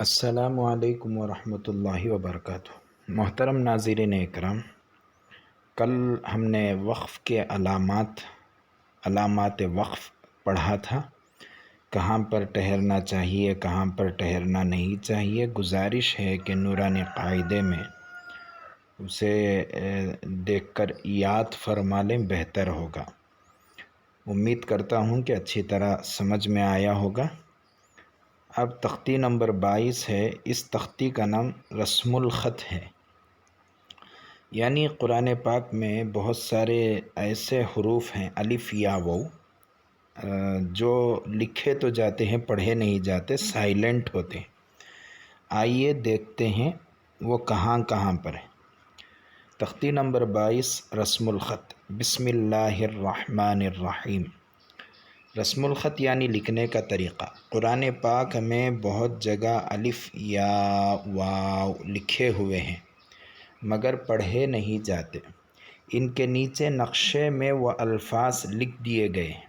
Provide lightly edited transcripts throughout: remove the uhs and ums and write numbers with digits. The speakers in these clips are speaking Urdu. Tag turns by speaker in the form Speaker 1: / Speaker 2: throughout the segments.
Speaker 1: السلام علیکم ورحمۃ اللہ وبرکاتہ۔ محترم ناظرین اکرام، کل ہم نے وقف کے علامات وقف پڑھا تھا، کہاں پر ٹھہرنا چاہیے، کہاں پر ٹھہرنا نہیں چاہیے۔ گزارش ہے کہ نورانی قاعدے میں اسے دیکھ کر یاد فرما لیں، بہتر ہوگا۔ امید کرتا ہوں کہ اچھی طرح سمجھ میں آیا ہوگا۔ اب تختی نمبر 22 ہے۔ اس تختی کا نام رسم الخط ہے، یعنی قرآن پاک میں بہت سارے ایسے حروف ہیں الف یا واو جو لکھے تو جاتے ہیں، پڑھے نہیں جاتے، سائلنٹ ہوتے ہیں۔ آئیے دیکھتے ہیں وہ کہاں کہاں پر ہے۔ تختی نمبر 22 رسم الخط۔ بسم اللہ الرحمن الرحیم۔ رسم الخط یعنی لکھنے کا طریقہ۔ قرآن پاک میں بہت جگہ الف یا واو لکھے ہوئے ہیں مگر پڑھے نہیں جاتے۔ ان کے نیچے نقشے میں وہ الفاظ لکھ دیے گئے ہیں۔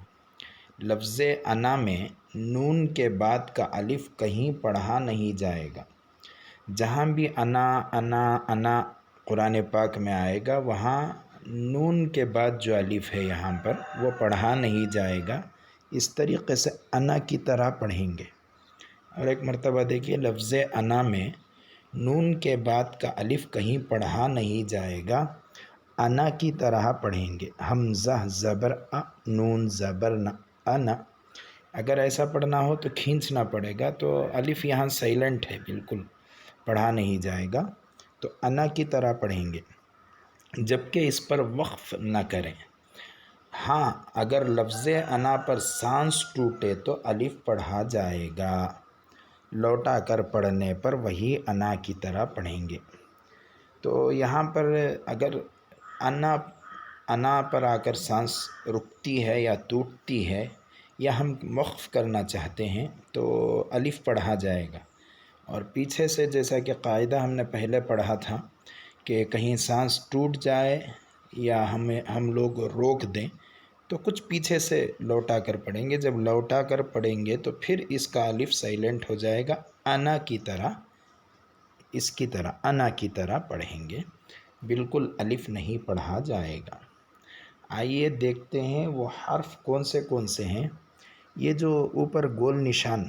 Speaker 1: لفظ انا میں نون کے بعد کا الف کہیں پڑھا نہیں جائے گا۔ جہاں بھی انا انا انا قرآن پاک میں آئے گا، وہاں نون کے بعد جو الف ہے یہاں پر وہ پڑھا نہیں جائے گا۔ اس طریقے سے انا کی طرح پڑھیں گے۔ اور ایک مرتبہ دیکھیے، لفظ انا میں نون کے بعد کا الف کہیں پڑھا نہیں جائے گا، انا کی طرح پڑھیں گے۔ حمزہ زبر ا، نون زبر ن، انا۔ اگر ایسا پڑھنا ہو تو کھینچنا پڑے گا، تو الف یہاں سائلنٹ ہے، بالکل پڑھا نہیں جائے گا، تو انا کی طرح پڑھیں گے، جبکہ اس پر وقف نہ کریں۔ ہاں، اگر لفظ انا پر سانس ٹوٹے تو الف پڑھا جائے گا، لوٹا کر پڑھنے پر وہی انا کی طرح پڑھیں گے۔ تو یہاں پر اگر انا پر آ کر سانس رکتی ہے یا ٹوٹتی ہے یا ہم وقف کرنا چاہتے ہیں تو الف پڑھا جائے گا۔ اور پیچھے سے جیسا کہ قاعدہ ہم نے پہلے پڑھا تھا کہ کہیں سانس ٹوٹ جائے یا ہم لوگ روک دیں تو کچھ پیچھے سے لوٹا کر پڑھیں گے۔ جب لوٹا کر پڑھیں گے تو پھر اس کا الف سائلنٹ ہو جائے گا، انا کی طرح، اس کی طرح انا کی طرح پڑھیں گے، بالکل الف نہیں پڑھا جائے گا۔ آئیے دیکھتے ہیں وہ حرف کون سے ہیں۔ یہ جو اوپر گول نشان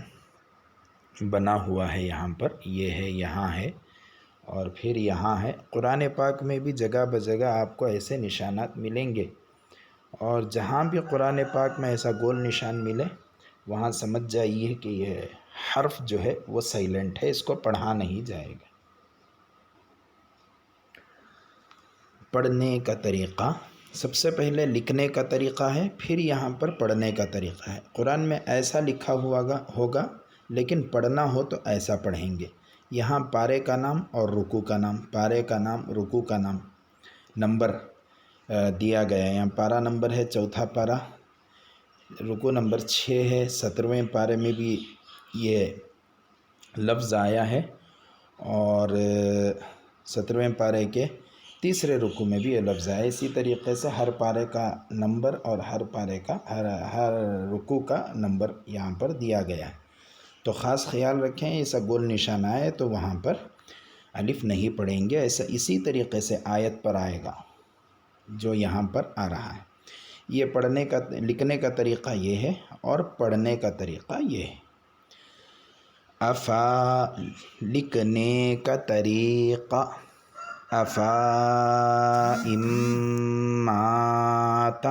Speaker 1: بنا ہوا ہے یہاں پر، یہ ہے، یہاں ہے اور پھر یہاں ہے۔ قرآن پاک میں بھی جگہ بجگہ آپ کو ایسے نشانات ملیں گے، اور جہاں بھی قرآن پاک میں ایسا گول نشان ملے وہاں سمجھ جائیے کہ یہ حرف جو ہے وہ سائلنٹ ہے، اس کو پڑھا نہیں جائے گا۔ پڑھنے کا طریقہ، سب سے پہلے لکھنے کا طریقہ ہے، پھر یہاں پر پڑھنے کا طریقہ ہے۔ قرآن میں ایسا لکھا ہوا ہوگا لیکن پڑھنا ہو تو ایسا پڑھیں گے۔ یہاں پارے کا نام اور رکوع کا نام، پارے کا نام، رکوع کا نام، نمبر دیا گیا ہے۔ یہاں پارہ نمبر ہے 4 پارہ، رکوع نمبر 6 ہے۔ 17ویں پارے میں بھی یہ لفظ آیا ہے، اور 17ویں پارے کے 3رے رکوع میں بھی یہ لفظ آیا ہے۔ اسی طریقے سے ہر پارے کا نمبر اور ہر پارے کا ہر رکوع کا نمبر یہاں پر دیا گیا ہے، تو خاص خیال رکھیں ایسا گول نشان آئے تو وہاں پر الف نہیں پڑھیں گے۔ ایسا اسی طریقے سے آیت پر آئے گا جو یہاں پر آ رہا ہے۔ یہ لکھنے کا طریقہ یہ ہے، اور پڑھنے کا طریقہ یہ ہے۔ افا، لکھنے کا طریقہ، افا امات،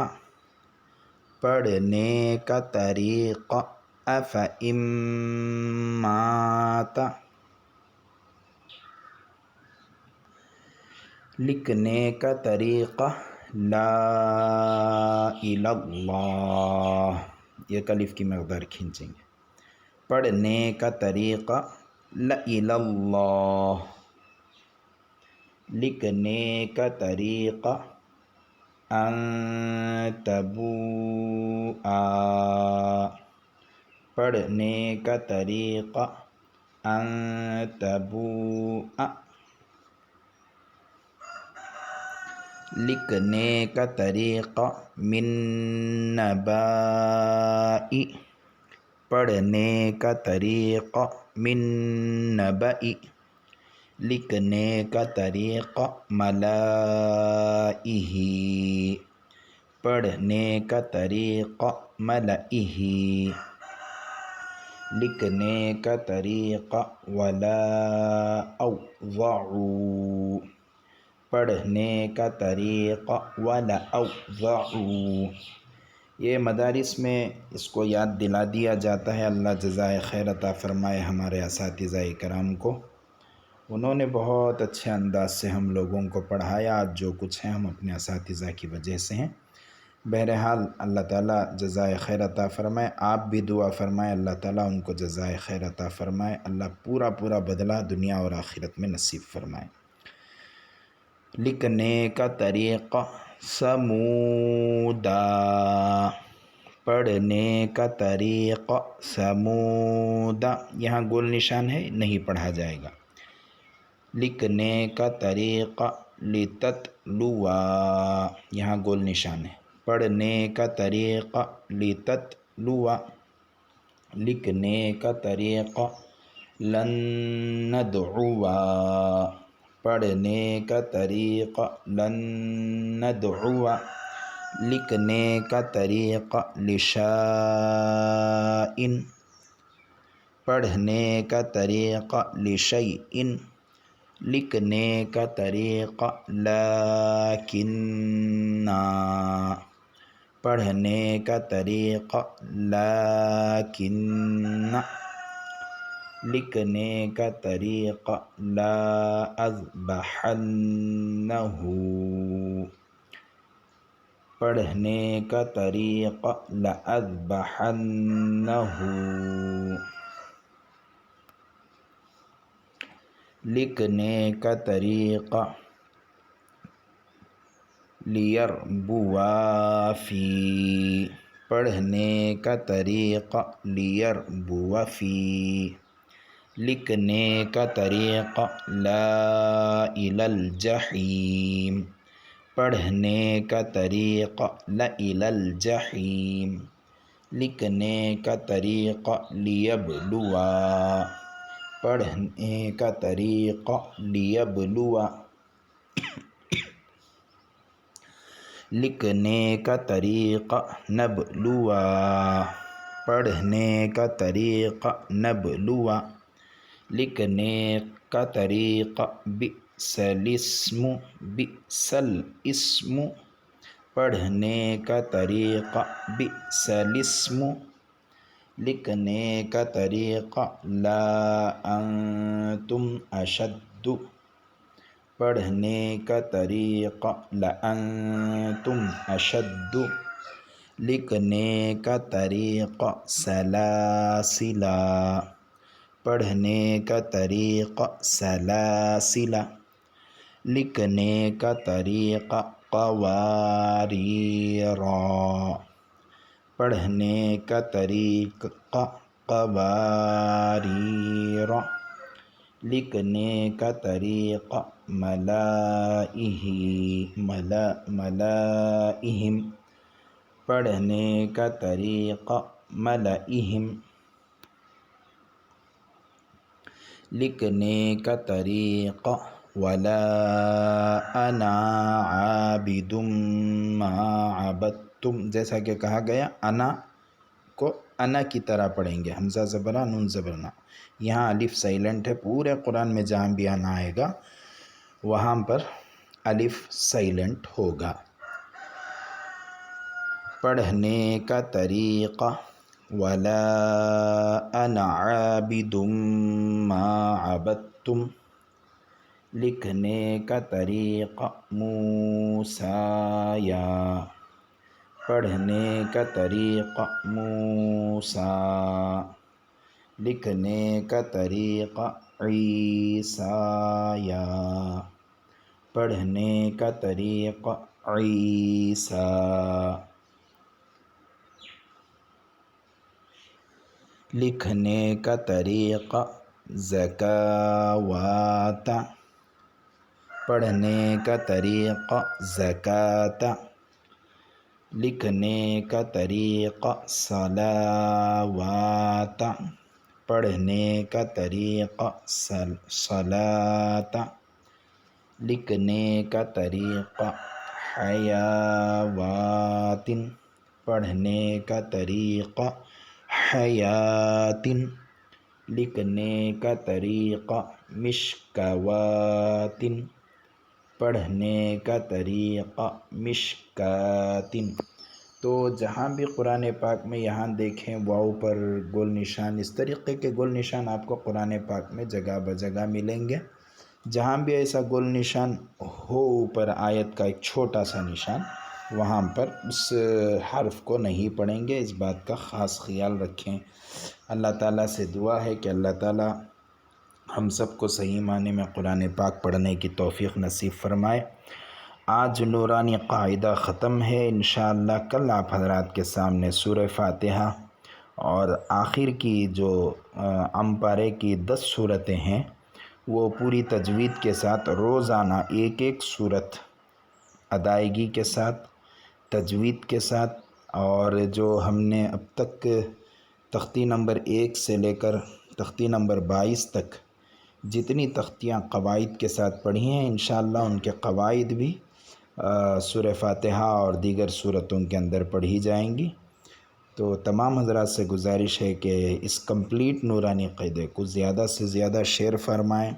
Speaker 1: پڑھنے کا طریقہ، افا امات، لکھنے کا طریقہ لا الہ اللہ، یہ الف کی مقدار کھینچیں گے۔ پڑھنے کا طریقہ لا الہ اللہ، لکھنے کا طریقہ ان تبوء، پڑھنے کا طریقہ ان تبوء، لکھنے کا طریقہ من نباء، پڑھنے کا طریقہ من النبأ، لکھنے کا طریقہ ملائہ، پڑھنے کا طریقہ ملئہ، لکھنے کا طریقہ ولا اوضع، پڑھنے کا طریقہ ولا اوضع۔ یہ مدارس میں اس کو یاد دلا دیا جاتا ہے۔ اللہ جزائے خیر عطا فرمائے ہمارے اساتذہ کرام کو، انہوں نے بہت اچھے انداز سے ہم لوگوں کو پڑھایا۔ آج جو کچھ ہے ہم اپنے اساتذہ کی وجہ سے ہیں۔ بہرحال اللہ تعالیٰ جزائے خیر عطا فرمائے، آپ بھی دعا فرمائے اللہ تعالیٰ ان کو جزائے خیر عطا فرمائے، اللہ پورا بدلہ دنیا اور آخرت میں نصیب فرمائے۔ لکھنے کا طریقہ سمودا، پڑھنے کا طریقہ سمودا، یہاں گول نشان ہے، نہیں پڑھا جائے گا۔ لکھنے کا طریقہ لتتلوا، یہاں گول نشان ہے۔ پڑھنے کا طریقہ لتتلوا، لکھنے کا طریقہ لن ندعوا، پڑھنے کا طریقہ لن ندعوا، لکھنے کا طریقہ لشاء، پڑھنے کا طریقہ لشیء، لکھنے کا طریقہ لکننا، پڑھنے کا طریقہ لکننا، لکھنے کا طریقہ لا اذبحنہ، پڑھنے کا طریقہ لأذبحنہ، لکھنے کا طریقہ لیربوا فی، پڑھنے کا طریقہ لیربوا فی، لکھنے کا طریقہ لا الی الجحیم، پڑھنے کا طریقہ لإلی الجحیم، لکھنے کا طریقہ لیبلوا، پڑھنے کا طریقہ لیبلوا، لکھنے کا طریقہ نبلوا، پڑھنے کا طریقہ نبلوا، لکھنے کا طریقہ بئس الاسم، بئس الاسم، پڑھنے کا طریقہ بئس الاسم، لکھنے کا طریقہ لا انتم اشد، پڑھنے کا طریقہ لأنتم اشد، لکھنے کا طریقہ سلاسلا، پڑھنے کا طریقہ سلاسلا، لکھنے کا طریقہ قواریرا، پڑھنے کا طریقہ قواریرا، لکھنے کا طریقہ ملائہ، ملائہم، پڑھنے کا طریقہ ملئہم، لکھنے کا طریقہ ولا انا عابد ما عبدتم، جیسا کہ کہا گیا انا کو انا کی طرح پڑھیں گے، حمزہ زبرہ نون زبرنا، یہاں الف سائلنٹ ہے۔ پورے قرآن میں جہاں بھی انا آئے گا وہاں پر الف سائلنٹ ہوگا۔ پڑھنے کا طریقہ ولا انا عابد ما عبدتم، لکھنے کا طریقہ موسیٰ، پڑھنے کا طریقہ موسیٰ، لکھنے کا طریقہ عیسیٰ، پڑھنے کا طریقہ عیسیٰ، لکھنے کا طریقہ زکوٰۃ، پڑھنے کا طریقہ زکوٰۃ، لکھنے کا طریقہ صلوات، پڑھنے کا طریقہ، صلاۃ لکھنے کا طریقہ، حیاوات پڑھنے کا طریقہ، حیات لکھنے کا طریقہ، مشکوات پڑھنے کا طریقہ، مشکات۔ تو جہاں بھی قرآن پاک میں یہاں دیکھیں واو پر گول نشان، اس طریقے کے گول نشان آپ کو قرآن پاک میں جگہ بجگہ ملیں گے۔ جہاں بھی ایسا گول نشان ہو اوپر آیت کا ایک چھوٹا سا نشان، وہاں پر اس حرف کو نہیں پڑھیں گے، اس بات کا خاص خیال رکھیں۔ اللہ تعالیٰ سے دعا ہے کہ اللہ تعالیٰ ہم سب کو صحیح معنی میں قرآن پاک پڑھنے کی توفیق نصیب فرمائے۔ آج نورانی قاعدہ ختم ہے، انشاءاللہ کل آپ حضرات کے سامنے سورہ فاتحہ اور آخر کی جو امپارے کی 10 صورتیں ہیں وہ پوری تجوید کے ساتھ روزانہ ایک ایک صورت ادائیگی کے ساتھ، تجوید کے ساتھ، اور جو ہم نے اب تک تختی نمبر 1 سے لے کر تختی نمبر 22 تک جتنی تختیاں قواعد کے ساتھ پڑھی ہیں، انشاءاللہ ان کے قواعد بھی سورہ فاتحہ اور دیگر صورتوں کے اندر پڑھی جائیں گی۔ تو تمام حضرات سے گزارش ہے کہ اس کمپلیٹ نورانی قاعدے کو زیادہ سے زیادہ شیئر فرمائیں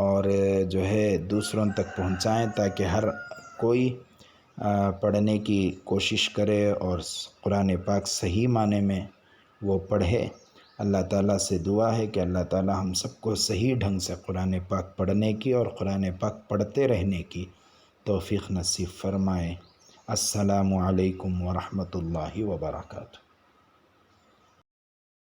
Speaker 1: اور جو ہے دوسروں تک پہنچائیں تاکہ ہر کوئی پڑھنے کی کوشش کرے اور قرآن پاک صحیح معنی میں وہ پڑھے۔ اللہ تعالیٰ سے دعا ہے کہ اللہ تعالیٰ ہم سب کو صحیح ڈھنگ سے قرآن پاک پڑھنے کی اور قرآن پاک پڑھتے رہنے کی توفیق نصیب فرمائے۔ السلام علیکم ورحمۃ اللہ وبرکاتہ۔